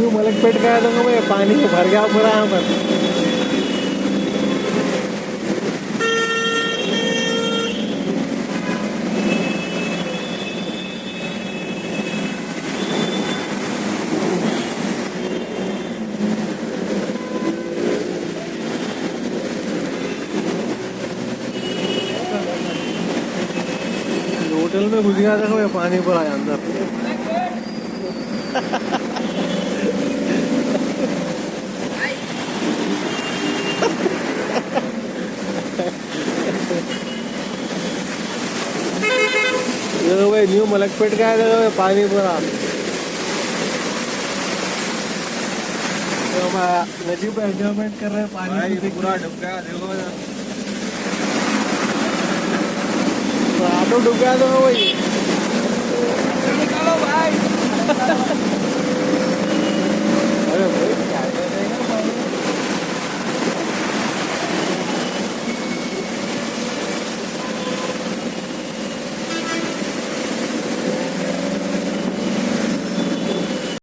मलकपेट गया तो मैं पानी भर गया पूरा यहाँ पर। होटल में घुस गया था मैं पानी पर आया अंदर। देखो भाई न्यू मलकपेट का है, देखो पानी पूरा। तो हम नदी पर एंजॉयमेंट कर रहे हैं पानी पूरा डूब गया। देखो तो ऑटो डूब गया तो भाई।